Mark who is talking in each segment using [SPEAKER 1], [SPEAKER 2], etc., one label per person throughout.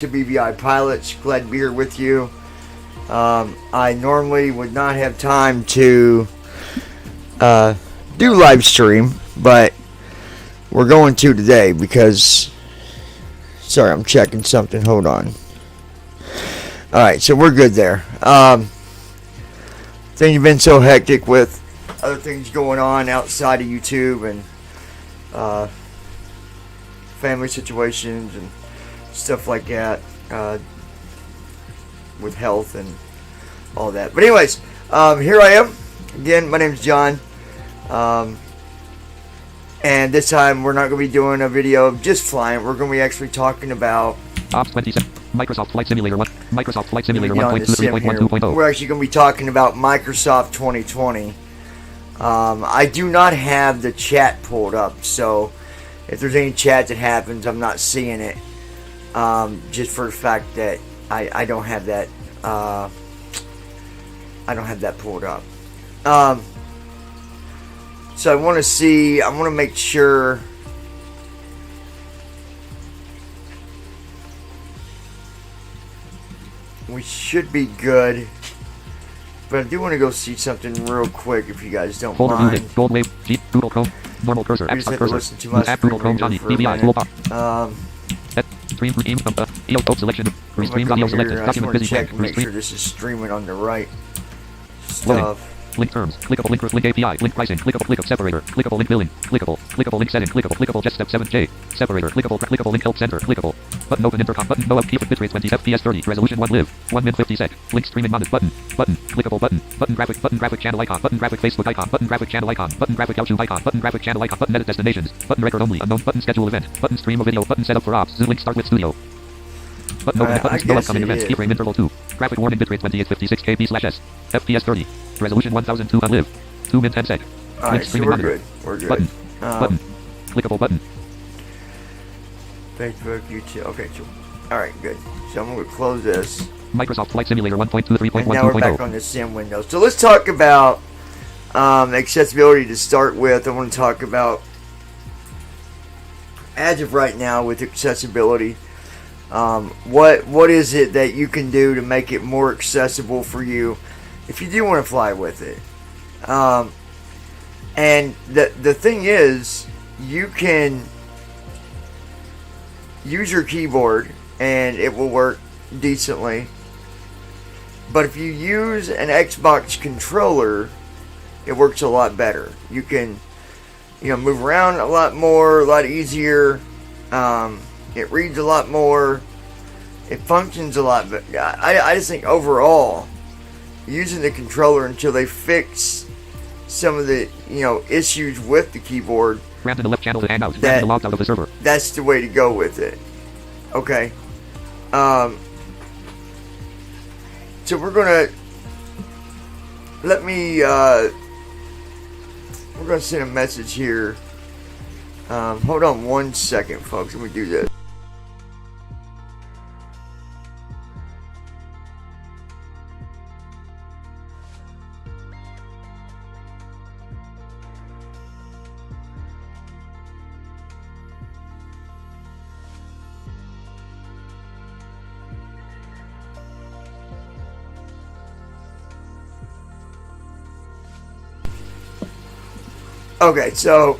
[SPEAKER 1] To BBI Pilots, glad to be here with you. I normally would not have time to do live stream, but we're going to today because, sorry, I'm checking something. Hold on. Alright, so we're good there. Things have been so hectic with other things going on outside of YouTube and family situations and stuff like that, with health and all that. But anyways, here I am again. My name's John, and this time we're not going to be doing a video of just flying. We're going to be actually talking about
[SPEAKER 2] Microsoft Flight Simulator 1, Microsoft Flight Simulator 1.23.1.2.0.
[SPEAKER 1] We're actually going to be talking about Microsoft 2020. I do not have the chat pulled up, so if there's any chat that happens, I'm not seeing it. Just for the fact that I don't have that pulled up. So I want to make sure we should be good. But I do want to go see something real quick if you guys don't mind.
[SPEAKER 2] Gold Wave, Jeep, Google Chrome, normal cursor, app start cursor, app Google Chrome, Johnny, BBI, toolbar. Stream game EO selection. Restream audio selected. Document busy check.
[SPEAKER 1] Make sure this is streaming on the right stuff.
[SPEAKER 2] Loading. Link terms. Clickable link. Link API. Link pricing. Clickable separator. Clickable link billing. Clickable link setting. Clickable jet step 7J. Separator. Clickable link help center. Clickable. Button open intercom. Button no upkeep with bitrate 20 FPS 30. Resolution 1 live. 1 min 50 sec. Link streaming mounted. Button. Clickable button. Button graphic channel icon. Button graphic Facebook icon. Button graphic channel icon. Button graphic YouTube icon. Button graphic channel icon. Button edit destinations. Button record only. Unknown. Button schedule event. Button stream of video. Button setup for ops. Zoom link start with studio. Button open. Button no upcoming events. Keyframe interval 2. Graphic warning bitrate 2856 KB/s. FPS 30. Resolution 1002 live. 2 min 10 sec.
[SPEAKER 1] Alright, so we're good. We're good.
[SPEAKER 2] Button. Clickable button.
[SPEAKER 1] Facebook, YouTube. Okay, so alright, good. So I'm going to close this.
[SPEAKER 2] Microsoft Flight Simulator 1.23.1.2.0.
[SPEAKER 1] And now we're back on the sim window. So let's talk about accessibility to start with. I want to talk about, as of right now, with accessibility. What is it that you can do to make it more accessible for you if you do want to fly with it? And the thing is, you can use your keyboard and it will work decently. But if you use an Xbox controller, it works a lot better. You can, move around a lot more, a lot easier. It reads a lot more. It functions a lot better. I just think overall, using the controller until they fix some of the issues with the keyboard,
[SPEAKER 2] Grab to the left channel to hang out. Grab to log out of the server.
[SPEAKER 1] That's the way to go with it. Okay. So we're gonna we're gonna send a message here. Hold on 1 second, folks. Let me do this. Okay, so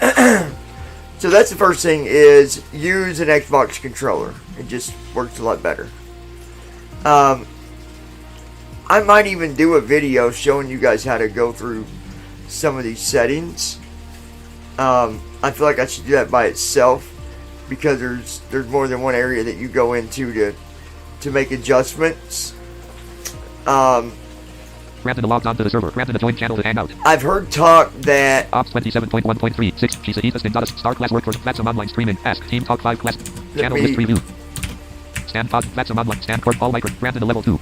[SPEAKER 1] so that's the first thing, is use an Xbox controller. It just works a lot better. I might even do a video showing you guys how to go through some of these settings. I feel like I should do that by itself, because there's more than one area that you go into to make adjustments.
[SPEAKER 2] Grab to the logs onto the server. Grab to the join channel to hang out.
[SPEAKER 1] I've heard talk that
[SPEAKER 2] Ops 27.1.3 6. She said star class work for Vatsum online streaming. Ask team talk 5 class channel list review. Stand pod Vatsum online stand court all micro. Grab to the level 2.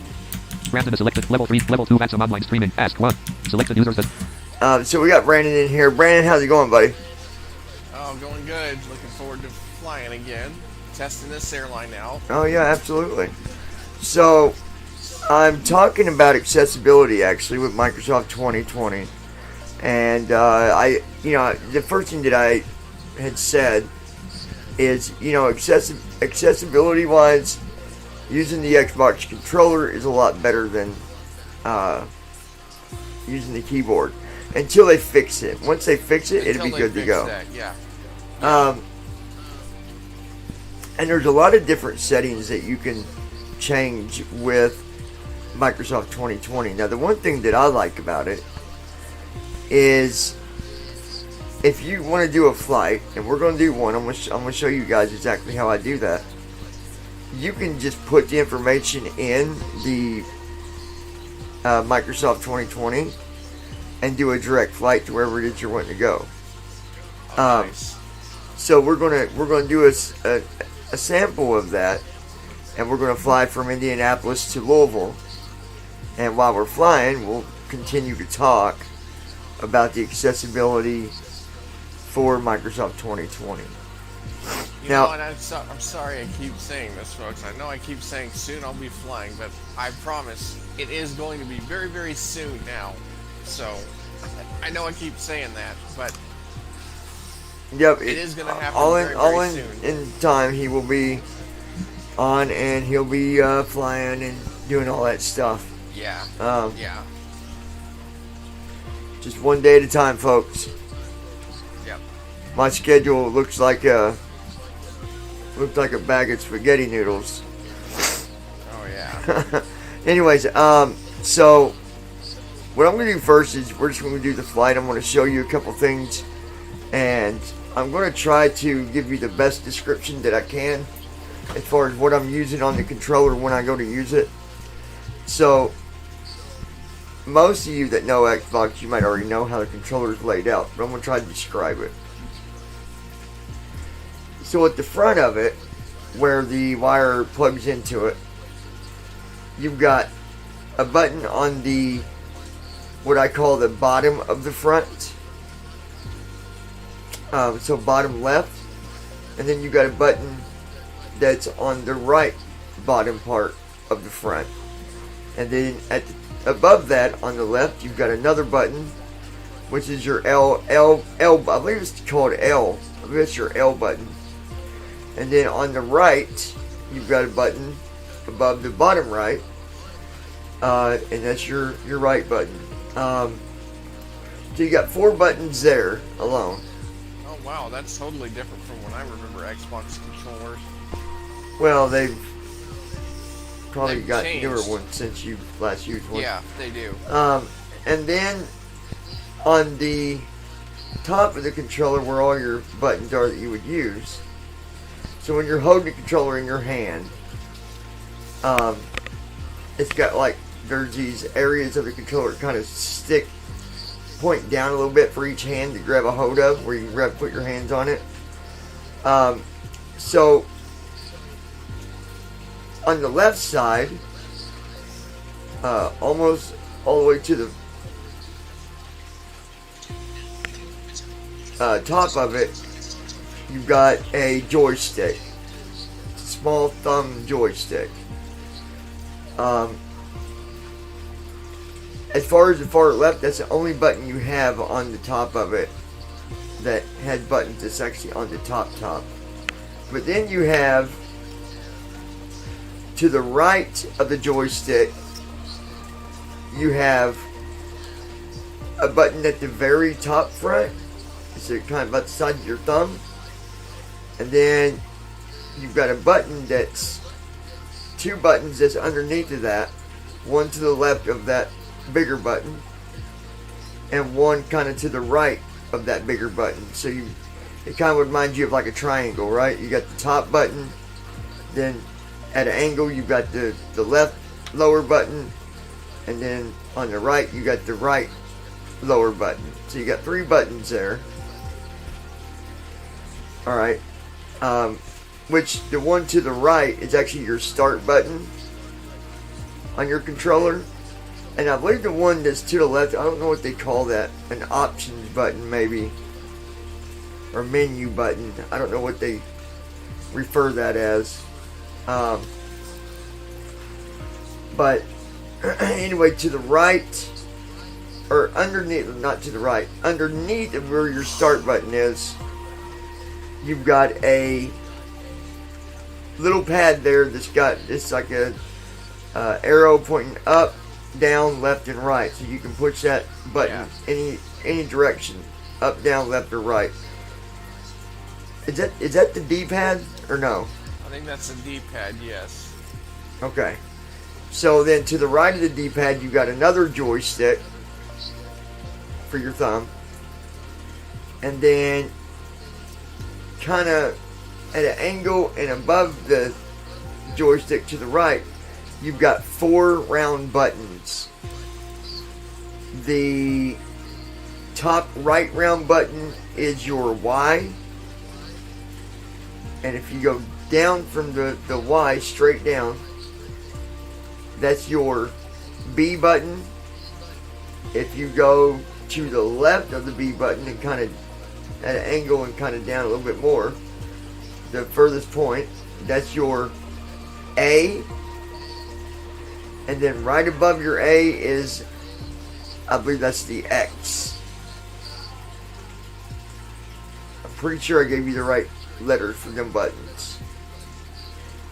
[SPEAKER 2] Grab to the selected level 3 level 2 Vatsum online streaming. Ask 1. Selected users that.
[SPEAKER 1] So we got Brandon in here. Brandon, how's it going, buddy?
[SPEAKER 3] Oh, going good. Looking forward to flying again. Testing this airline out.
[SPEAKER 1] Oh yeah, absolutely. So I'm talking about accessibility actually with Microsoft 2020, and the first thing that I had said is, accessibility wise, using the Xbox controller is a lot better than using the keyboard. Until they fix it. Once they fix it, it'll be good to go.
[SPEAKER 3] That, yeah.
[SPEAKER 1] And there's a lot of different settings that you can change with Microsoft 2020. Now, the one thing that I like about it is if you want to do a flight, and we're going to do one, I'm going to show you guys exactly how I do that. You can just put the information in the Microsoft 2020 and do a direct flight to wherever it is you're wanting to go.
[SPEAKER 3] Nice.
[SPEAKER 1] So we're gonna do a sample of that, and we're gonna fly from Indianapolis to Louisville. And while we're flying, we'll continue to talk about the accessibility for Microsoft 2020.
[SPEAKER 3] You know what, I'm sorry I keep saying this, folks. I know I keep saying soon I'll be flying, but I promise it is going to be very, very soon now. So, I know I keep saying that, but
[SPEAKER 1] yep,
[SPEAKER 3] it is going to happen
[SPEAKER 1] very
[SPEAKER 3] soon.
[SPEAKER 1] In time, he will be on, and he'll be flying and doing all that stuff.
[SPEAKER 3] Yeah. Yeah.
[SPEAKER 1] Just one day at a time, folks.
[SPEAKER 3] Yep.
[SPEAKER 1] My schedule looks like a bag of spaghetti noodles.
[SPEAKER 3] Oh yeah.
[SPEAKER 1] Anyways, so what I'm going to do first is we're just going to do the flight. I'm going to show you a couple things, and I'm going to try to give you the best description that I can as far as what I'm using on the controller when I go to use it. So most of you that know Xbox, you might already know how the controller is laid out, but I'm going to try to describe it. So at the front of it, where the wire plugs into it, you've got a button on the what I call the bottom of the front. So bottom left, and then you got a button that's on the right bottom part of the front, and then above that on the left you've got another button, which is your L. I believe it's called L. I believe it's your L button. And then on the right you've got a button above the bottom right, and that's your right button. So you got 4 buttons there alone.
[SPEAKER 3] Oh wow, that's totally different from when I remember Xbox controllers.
[SPEAKER 1] Well, they've probably got
[SPEAKER 3] changed.
[SPEAKER 1] newer ones since you last used one.
[SPEAKER 3] Yeah, they do.
[SPEAKER 1] And then on the top of the controller where all your buttons are that you would use. So when you're holding the controller in your hand, it's got like, there's these areas of the controller that kind of point down a little bit for each hand to grab a hold of, where you can put your hands on it. So on the left side, almost all the way to the top of it, you've got a joystick, small thumb joystick. As far as the far left, that's the only button you have on the top of it that has buttons that's actually on the top. But then you have, to the right of the joystick, you have a button at the very top front. It's kind of about the size of your thumb. And then you've got a button that's 2 buttons that's underneath of that. One to the left of that bigger button, and one kind of to the right of that bigger button. So it kind of would remind you of like a triangle, right? You got the top button, then at an angle you've got the left lower button, and then on the right you got the right lower button. So you got 3 buttons there. Alright. Which the one to the right is actually your start button on your controller. And I believe the one that's to the left, I don't know what they call that, an options button maybe, or menu button. I don't know what they refer that as. But anyway, to the right, or underneath, not to the right, underneath of where your start button is, you've got a little pad there that's got it's like a arrow pointing up, down, left, and right. So you can push that button any direction, up, down, left, or right. Is that the D-pad or no?
[SPEAKER 3] I think that's a D-pad, yes.
[SPEAKER 1] Okay. So then to the right of the D-pad, you got another joystick for your thumb. And then kind of at an angle and above the joystick to the right, you've got 4 round buttons. The top right round button is your Y. And if you go down from the Y straight down, that's your B button. If you go to the left of the B button and kind of at an angle and kind of down a little bit more, the furthest point, that's your A. And then right above your A is, I believe that's the X. I'm pretty sure I gave you the right letters for them buttons.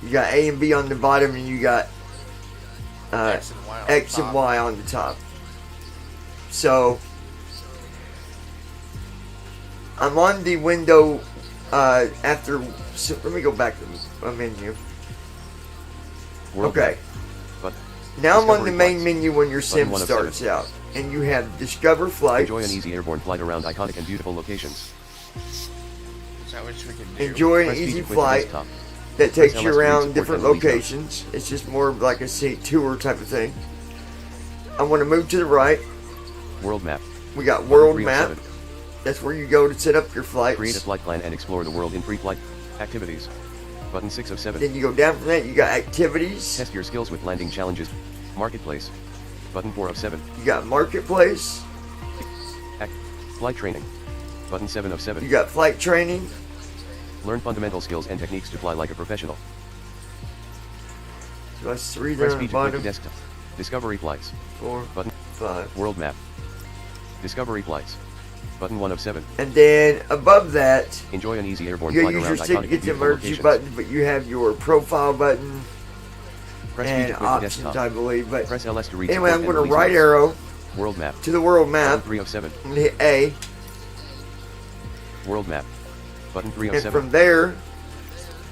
[SPEAKER 1] You got A and B on the bottom, and you got X and Y on the top. So I'm on the window after. So let me go back to the menu. Okay. Now I'm on the main menu when your sim starts out, and you have Discover Flights.
[SPEAKER 4] Enjoy an easy airborne flight around iconic and beautiful locations.
[SPEAKER 3] Is that what we can do?
[SPEAKER 1] Enjoy an easy flight that takes you around different
[SPEAKER 4] support
[SPEAKER 1] locations. It's just more of like a tour type of thing. I want to move to the right.
[SPEAKER 4] World map.
[SPEAKER 1] We got World
[SPEAKER 4] Button
[SPEAKER 1] Map.
[SPEAKER 4] 307.
[SPEAKER 1] That's where you go to set up your flights.
[SPEAKER 4] Create a flight plan and explore the world in pre-flight activities. Button 6 of 7.
[SPEAKER 1] Then you go down from that, you got Activities.
[SPEAKER 4] Test your skills with landing challenges. Marketplace. Button 4 of 7.
[SPEAKER 1] You got Marketplace.
[SPEAKER 4] Flight training. Button 7 of 7.
[SPEAKER 1] You got Flight Training.
[SPEAKER 4] Learn fundamental skills and techniques to fly like a professional.
[SPEAKER 1] So that's 3 there
[SPEAKER 4] Press
[SPEAKER 1] on the
[SPEAKER 4] B to quit the
[SPEAKER 1] bottom.
[SPEAKER 4] desktop. Discovery flights.
[SPEAKER 1] 4,
[SPEAKER 4] Button
[SPEAKER 1] 5.
[SPEAKER 4] World map. Discovery flights. Button 1 of 7.
[SPEAKER 1] And then above that,
[SPEAKER 4] Enjoy an easy airborne
[SPEAKER 1] you
[SPEAKER 4] flight
[SPEAKER 1] use your
[SPEAKER 4] around
[SPEAKER 1] stick to
[SPEAKER 4] iconic
[SPEAKER 1] get
[SPEAKER 4] and
[SPEAKER 1] the
[SPEAKER 4] beautiful
[SPEAKER 1] emergency
[SPEAKER 4] locations.
[SPEAKER 1] button, but you have your profile button
[SPEAKER 4] Press B
[SPEAKER 1] and
[SPEAKER 4] to quit the
[SPEAKER 1] options,
[SPEAKER 4] desktop.
[SPEAKER 1] I believe. But
[SPEAKER 4] Press LS to read
[SPEAKER 1] anyway, I'm
[SPEAKER 4] support
[SPEAKER 1] going
[SPEAKER 4] and
[SPEAKER 1] to right
[SPEAKER 4] release
[SPEAKER 1] arrow
[SPEAKER 4] World map.
[SPEAKER 1] to the world
[SPEAKER 4] Button
[SPEAKER 1] map.
[SPEAKER 4] 3 of 7.
[SPEAKER 1] I'm going to hit A,
[SPEAKER 4] World map. Button 3 of
[SPEAKER 1] and
[SPEAKER 4] 7.
[SPEAKER 1] from there,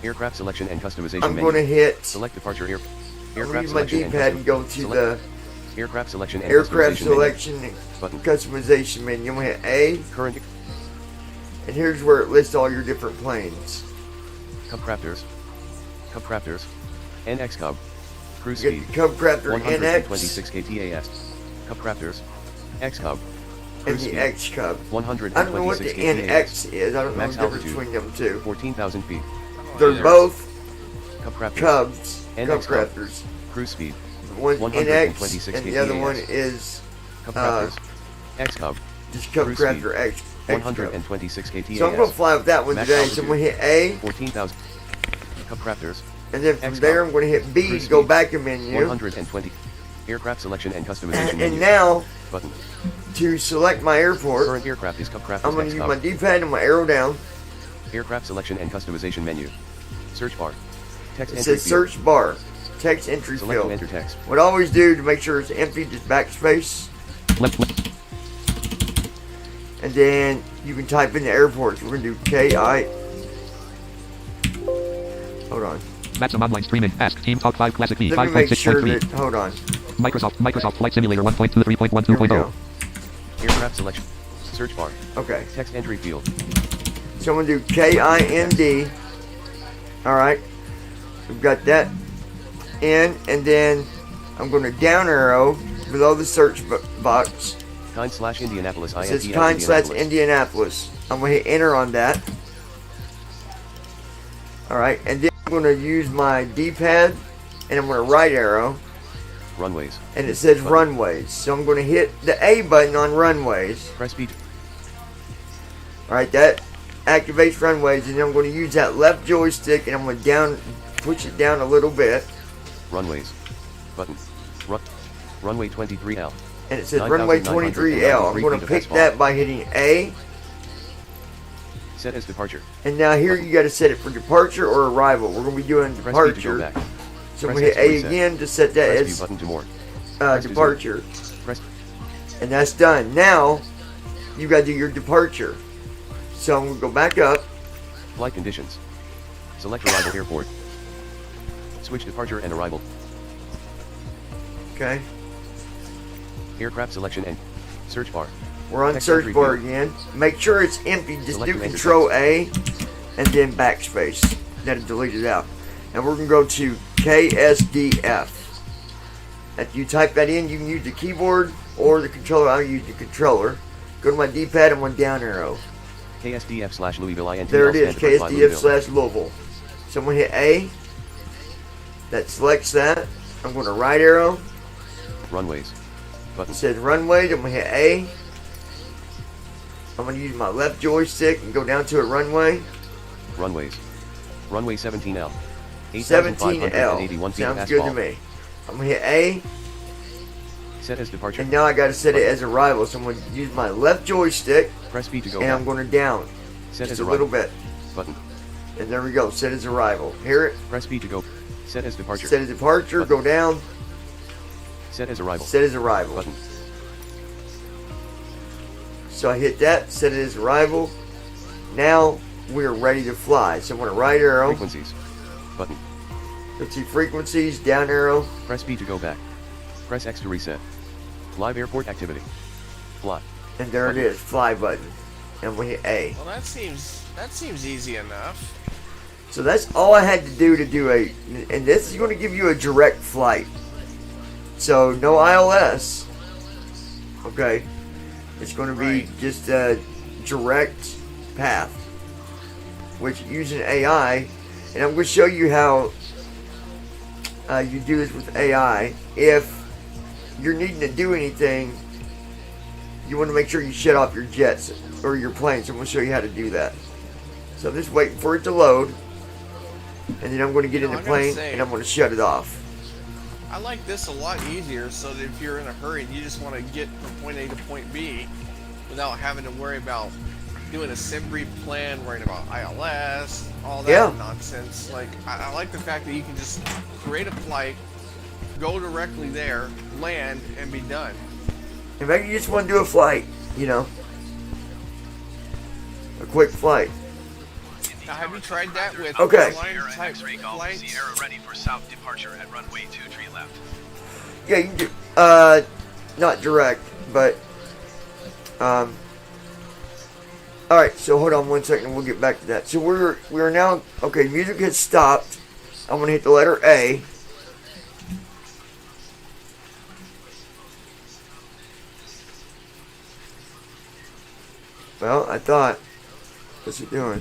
[SPEAKER 4] Aircraft selection and customization
[SPEAKER 1] I'm
[SPEAKER 4] menu.
[SPEAKER 1] going to hit.
[SPEAKER 4] Select departure
[SPEAKER 1] I'm
[SPEAKER 4] aircraft
[SPEAKER 1] going to use my
[SPEAKER 4] selection and
[SPEAKER 1] D-pad and go to
[SPEAKER 4] select
[SPEAKER 1] the
[SPEAKER 4] aircraft selection and
[SPEAKER 1] aircraft
[SPEAKER 4] customization menu.
[SPEAKER 1] selection and
[SPEAKER 4] Button.
[SPEAKER 1] customization menu. I'm going to hit A,
[SPEAKER 4] Current
[SPEAKER 1] and here's where it lists all your different planes.
[SPEAKER 4] Cub Crafters. NX Cub. Cruise
[SPEAKER 1] You
[SPEAKER 4] speed.
[SPEAKER 1] get the Cub Crafter NX
[SPEAKER 4] 126 ktas. Cub Crafters. X Cub.
[SPEAKER 1] and
[SPEAKER 4] Cruise
[SPEAKER 1] the
[SPEAKER 4] speed.
[SPEAKER 1] X Cub.
[SPEAKER 4] 126
[SPEAKER 1] I don't know what the NX is. I don't know
[SPEAKER 4] Max
[SPEAKER 1] the difference
[SPEAKER 4] altitude.
[SPEAKER 1] between them two.
[SPEAKER 4] 14,000 feet.
[SPEAKER 1] They're both
[SPEAKER 4] Cub Crafters.
[SPEAKER 1] Cubs,
[SPEAKER 4] NX
[SPEAKER 1] Cub
[SPEAKER 4] Cub.
[SPEAKER 1] Crafters.
[SPEAKER 4] Cruise speed.
[SPEAKER 1] One's
[SPEAKER 4] 126
[SPEAKER 1] NX and the other
[SPEAKER 4] ktas.
[SPEAKER 1] one is
[SPEAKER 4] Cub Crafters. X Cub.
[SPEAKER 1] just Cub
[SPEAKER 4] Cruise
[SPEAKER 1] Crafter X. Cub.
[SPEAKER 4] 126 ktas.
[SPEAKER 1] So I'm going to fly with that one
[SPEAKER 4] Max
[SPEAKER 1] today. So I'm going to hit A,
[SPEAKER 4] 14,000. Cub Crafters.
[SPEAKER 1] and then from
[SPEAKER 4] X
[SPEAKER 1] there
[SPEAKER 4] Cub.
[SPEAKER 1] I'm going to hit B
[SPEAKER 4] Cruise
[SPEAKER 1] to go
[SPEAKER 4] speed.
[SPEAKER 1] back a menu.
[SPEAKER 4] 120. Aircraft selection and customization
[SPEAKER 1] And
[SPEAKER 4] menu.
[SPEAKER 1] now,
[SPEAKER 4] Button.
[SPEAKER 1] to select my airport,
[SPEAKER 4] Current aircraft is Cub Crafters
[SPEAKER 1] I'm going
[SPEAKER 4] X
[SPEAKER 1] to use
[SPEAKER 4] Cub.
[SPEAKER 1] my D-pad and my arrow down.
[SPEAKER 4] Aircraft selection and customization menu. Search bar. Text
[SPEAKER 1] It
[SPEAKER 4] entry
[SPEAKER 1] says
[SPEAKER 4] field.
[SPEAKER 1] search bar, text entry
[SPEAKER 4] Select and
[SPEAKER 1] field.
[SPEAKER 4] enter text.
[SPEAKER 1] What I always do to make sure it's empty, just backspace,
[SPEAKER 2] Left.
[SPEAKER 1] and then you can type in the airport. So we're going to do K-I. Hold on.
[SPEAKER 2] Maximum online streaming. Ask Team Talk 5 Classic V
[SPEAKER 1] Let me make sure
[SPEAKER 2] 5.6.3.
[SPEAKER 1] that, hold on.
[SPEAKER 2] Microsoft Flight Simulator
[SPEAKER 1] Here we
[SPEAKER 2] 1.23.12.0.
[SPEAKER 1] go.
[SPEAKER 4] Aircraft selection. Search bar.
[SPEAKER 1] Okay.
[SPEAKER 4] Text entry field.
[SPEAKER 1] So I'm going to do K-I-N-D. Alright. We've got that in, and then I'm going to down arrow below the search box.
[SPEAKER 4] Kind/Indianapolis.
[SPEAKER 1] It says kind/Indianapolis. I'm going to hit enter on that. Alright, and then I'm going to use my D-pad, and I'm going to right arrow,
[SPEAKER 4] Runways.
[SPEAKER 1] and it says runways. So I'm going to hit the A button on runways.
[SPEAKER 4] Press B.
[SPEAKER 1] Alright, that activates runways, and then I'm going to use that left joystick, and I'm going to push it down a little bit,
[SPEAKER 4] Runways. Button. Runway 23L.
[SPEAKER 1] and it says runway 23L. I'm going to pick that by hitting A,
[SPEAKER 4] Set as departure.
[SPEAKER 1] And now here you got to set it for departure or arrival. We're going to be doing
[SPEAKER 4] Press B to go
[SPEAKER 1] departure.
[SPEAKER 4] back.
[SPEAKER 1] So I'm
[SPEAKER 4] Press
[SPEAKER 1] going to hit
[SPEAKER 4] X to
[SPEAKER 1] A
[SPEAKER 4] reset.
[SPEAKER 1] again to set that
[SPEAKER 4] Press B
[SPEAKER 1] as
[SPEAKER 4] button to more. Press to
[SPEAKER 1] departure.
[SPEAKER 4] Press.
[SPEAKER 1] And that's done. Now you got to do your departure. So I'm going to go back up.
[SPEAKER 4] Flight conditions. Select arrival airport. Switch departure and arrival.
[SPEAKER 1] Okay.
[SPEAKER 4] Aircraft selection and search bar.
[SPEAKER 1] We're on
[SPEAKER 4] Text
[SPEAKER 1] search
[SPEAKER 4] entry
[SPEAKER 1] bar
[SPEAKER 4] field.
[SPEAKER 1] again. Make sure it's empty. Just
[SPEAKER 4] Select
[SPEAKER 1] do
[SPEAKER 4] the major
[SPEAKER 1] Control A and then backspace. That'll delete it out. And we're going to go to KSDF. After you type that in, you can use the keyboard or the controller. I'll use the controller. Go to my D-pad and one down arrow.
[SPEAKER 4] KSDF/Louisville INT.
[SPEAKER 1] There it is,
[SPEAKER 4] Alphabet by Louisville.
[SPEAKER 1] KSDF/Louisville. So I'm going to hit A. That selects that. I'm going to right arrow.
[SPEAKER 4] Runways. Button.
[SPEAKER 1] It says runways. I'm going to hit A. I'm going to use my left joystick and go down to a runway.
[SPEAKER 4] Runways. Runway 17L.
[SPEAKER 1] 17L.
[SPEAKER 4] 8,581 feet
[SPEAKER 1] Sounds
[SPEAKER 4] asphalt.
[SPEAKER 1] good to me. I'm going to hit A.
[SPEAKER 4] Set as departure.
[SPEAKER 1] And now I got to set it as arrival. So I'm going to use my left joystick
[SPEAKER 4] Press B to go
[SPEAKER 1] and
[SPEAKER 4] back.
[SPEAKER 1] I'm going to down
[SPEAKER 4] Set
[SPEAKER 1] just
[SPEAKER 4] as
[SPEAKER 1] a
[SPEAKER 4] arrival.
[SPEAKER 1] little bit.
[SPEAKER 4] Button.
[SPEAKER 1] And there we go. Set as arrival. Hear it?
[SPEAKER 4] Press B to go. Set as departure.
[SPEAKER 1] Set as departure.
[SPEAKER 4] Button.
[SPEAKER 1] Go down.
[SPEAKER 4] Set as arrival.
[SPEAKER 1] Set as arrival.
[SPEAKER 4] Button.
[SPEAKER 1] So I hit that. Set it as arrival. Now we're ready to fly. So I'm going to right arrow.
[SPEAKER 4] Frequencies. Button.
[SPEAKER 1] Let's see frequencies. Down arrow.
[SPEAKER 4] Press B to go back. Press X to reset. Live airport activity. Fly.
[SPEAKER 1] And there it is. Fly button. And we hit A.
[SPEAKER 3] Well, that seems easy enough.
[SPEAKER 1] So that's all I had to do and this is going to give you a direct flight. So no ILS. Okay. It's going to be
[SPEAKER 3] Right.
[SPEAKER 1] just a direct path. Which using AI, and I'm going to show you how you do this with AI. If you're needing to do anything, you want to make sure you shut off your jets or your planes. I'm going to show you how to do that. So I'm just waiting for it to load. And then I'm going to get in the
[SPEAKER 3] I gotta
[SPEAKER 1] plane
[SPEAKER 3] say-
[SPEAKER 1] and I'm going to shut it off.
[SPEAKER 3] I like this a lot easier so that if you're in a hurry and you just want to get from point A to point B without having to worry about doing a sim brief plan, worrying about ILS, all that
[SPEAKER 1] Yeah.
[SPEAKER 3] nonsense. Like, I like the fact that you can just create a flight, go directly there, land, and be done.
[SPEAKER 1] In fact, you just want to do a flight, you know. A quick flight.
[SPEAKER 3] Now, have you tried that with
[SPEAKER 1] Okay.
[SPEAKER 3] airline
[SPEAKER 5] Sierra
[SPEAKER 3] type
[SPEAKER 5] X-ray Golf,
[SPEAKER 3] flights?
[SPEAKER 5] Sierra ready for south departure at runway 23 left.
[SPEAKER 1] Yeah, you can do, not direct, but, alright, so hold on 1 second, we'll get back to that. So we're now, okay, music has stopped. I'm going to hit the letter A. Well, I thought, what's it doing?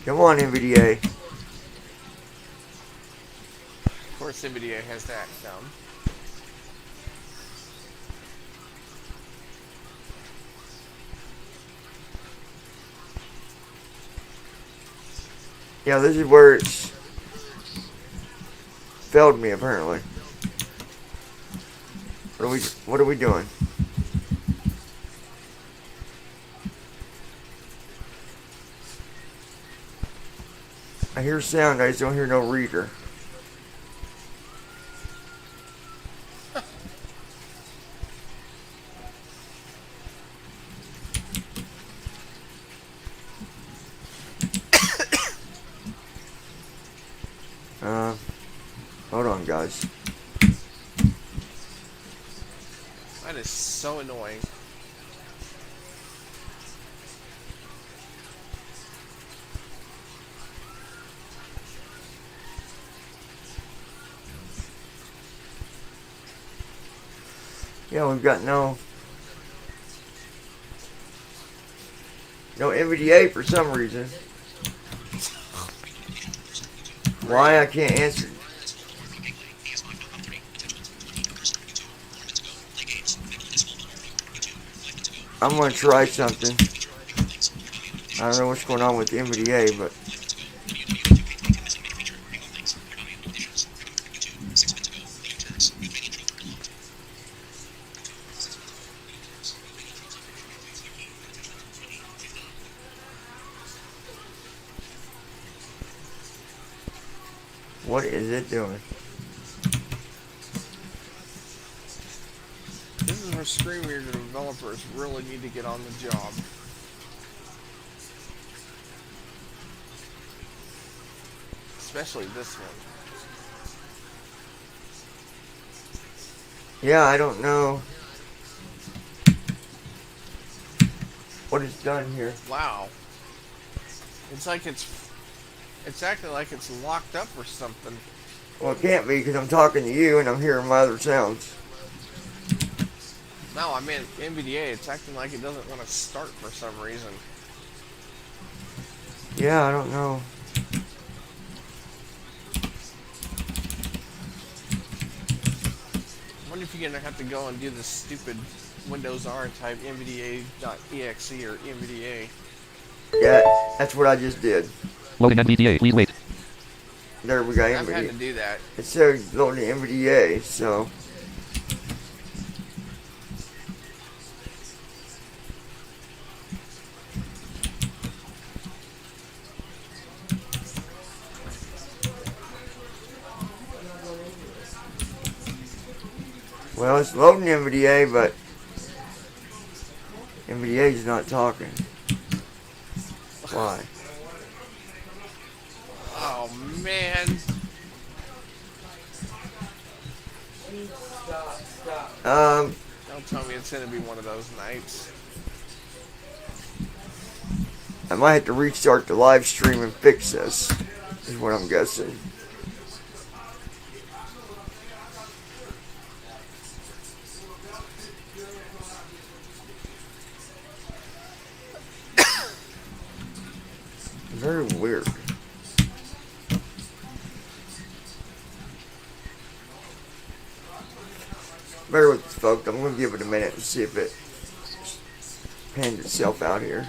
[SPEAKER 1] Come on, NVDA.
[SPEAKER 3] Of course, NVIDIA has that down.
[SPEAKER 1] Yeah, this is where it's failed me apparently. What are we doing? I hear sound, I just don't hear no reader. Hold on, guys.
[SPEAKER 3] That is so annoying.
[SPEAKER 1] Yeah, we've got no NVDA for some reason. Why I can't answer? I'm gonna try something. I don't know what's going on with the NVDA, but What is it doing?
[SPEAKER 3] This is where Screamer developers really need to get on the job. Especially this one.
[SPEAKER 1] Yeah, I don't know what it's done here.
[SPEAKER 3] Wow. It's like it's acting like it's locked up or something.
[SPEAKER 1] Well, it can't be because I'm talking to you and I'm hearing my other sounds.
[SPEAKER 3] No, I meant NVDA. It's acting like it doesn't want to start for some reason.
[SPEAKER 1] Yeah, I don't know.
[SPEAKER 3] I wonder if you're gonna have to go and do this stupid Windows R and type NVDA.exe or NVDA.
[SPEAKER 1] Yeah, that's what I just did.
[SPEAKER 2] Loading NVDA, please wait.
[SPEAKER 1] There we go,
[SPEAKER 3] I've had to
[SPEAKER 1] NVDA.
[SPEAKER 3] do that.
[SPEAKER 1] It says loading NVDA, so. Well, it's loading NVDA, but NVDA is not talking. Why?
[SPEAKER 3] Oh man. Don't tell me it's gonna be one of those nights.
[SPEAKER 1] I might have to restart the live stream and fix this, is what I'm guessing. Very weird. Bear with us, folks. I'm going to give it a minute to see if it pans itself out here.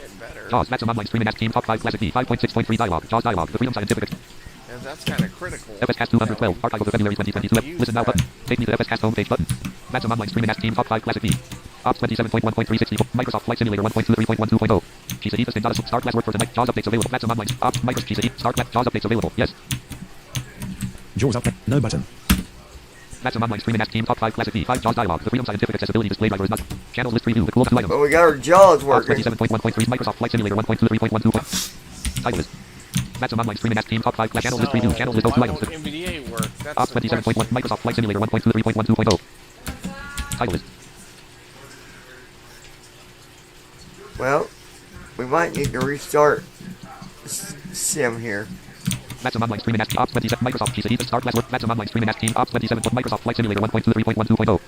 [SPEAKER 3] It better.
[SPEAKER 2] JAWS, maximum online streaming as Team Top 5 Classic V, 5.6.3 dialogue. JAWS dialogue, the Freedom Scientific.
[SPEAKER 3] And that's kind of critical.
[SPEAKER 2] FSCast 212, archive of the February 2022. Listen now button. Take me to the FSCast homepage button. Maximum online streaming as Team Top 5 Classic V. Ops 27.1.364. Microsoft Flight Simulator 1.23.12.0. GCD sustained data. Start class work for tonight. JAWS updates available. Maximum online. Ops Microsoft GCD. Start class. JAWS updates available. Yes.
[SPEAKER 6] JAWS up. No button.
[SPEAKER 2] Maximum online streaming as Team Top 5 Classic V. 5 JAWS dialogue. The Freedom Scientific accessibility display driver is not. Channels list preview. The closest items.
[SPEAKER 1] Well, we got our jaws
[SPEAKER 2] Ops
[SPEAKER 1] working.
[SPEAKER 2] 27.1.3. Microsoft Flight Simulator 1.23.12. Title is maximum online streaming as Team Top 5 Classic. Channels list preview. Channels list those two
[SPEAKER 3] why
[SPEAKER 2] items.
[SPEAKER 3] won't NVDA work? That's
[SPEAKER 2] Ops
[SPEAKER 3] the
[SPEAKER 2] 27.1.
[SPEAKER 3] question.
[SPEAKER 2] Microsoft Flight Simulator 1.23.12.0. Title is
[SPEAKER 1] Well, we might need to restart sim here.
[SPEAKER 2] maximum online streaming as Team Ops 27. Microsoft GCD. Start class work. Maximum online streaming as Team Ops 27. Microsoft Flight Simulator 1.23.12.0.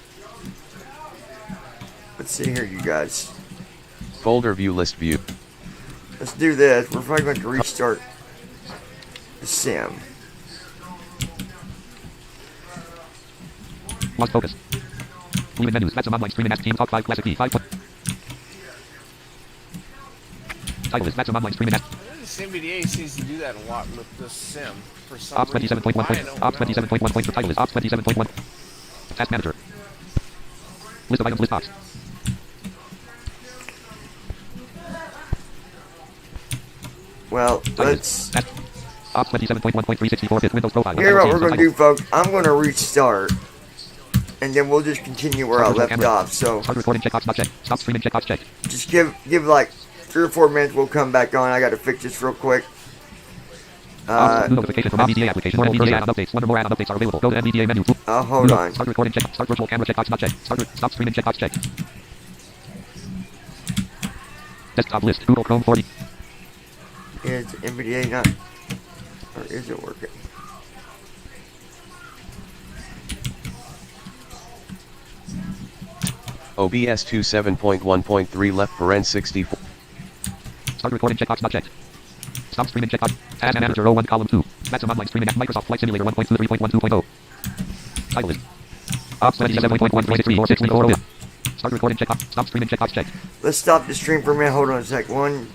[SPEAKER 1] Let's see here, you guys.
[SPEAKER 4] Folder view list view.
[SPEAKER 1] Let's do this. We're probably going to restart the sim.
[SPEAKER 2] Lost focus. Leaving menus. Maximum online streaming as Team Top 5 Classic V. 5. Title is maximum online streaming as
[SPEAKER 3] This NVDA seems to do that a lot with this sim for some
[SPEAKER 2] Ops
[SPEAKER 3] reason.
[SPEAKER 2] 27.1.
[SPEAKER 3] Why, I don't
[SPEAKER 2] Ops
[SPEAKER 3] know.
[SPEAKER 2] 27.1. The title is Ops 27.1. Task manager. List of items. List box.
[SPEAKER 1] Well,
[SPEAKER 2] Title
[SPEAKER 1] let's.
[SPEAKER 2] is Ops 27.1.364 fifth Windows profile.
[SPEAKER 1] Here's what we're going to do, folks. I'm going to restart. And then we'll just continue where I left off. So
[SPEAKER 2] Start recording checkbox not checked. Stop streaming checkbox checked.
[SPEAKER 1] just give like 3 or 4 minutes. We'll come back on. I got to fix this real quick.
[SPEAKER 2] New notification from NVDA application. NVDA add-on updates. One or more add-on updates are available. Go to NVDA menu.
[SPEAKER 1] Hold on.
[SPEAKER 2] Start recording check. Start virtual camera checkbox not checked. Stop streaming checkbox checked. Desktop list. Google Chrome 40.
[SPEAKER 1] Is NVDA not, or is it working?
[SPEAKER 4] OBS 27.1.3 left paren 64.
[SPEAKER 2] Start recording checkbox not checked. Stop streaming checkbox. Task manager 01 column 2. Maximum online streaming at Microsoft Flight Simulator 1.23.12.0. Title is Ops 27.1.346. Start recording checkbox. Stop streaming checkbox checked.
[SPEAKER 1] Let's stop the stream for a minute. Hold on a sec. 1,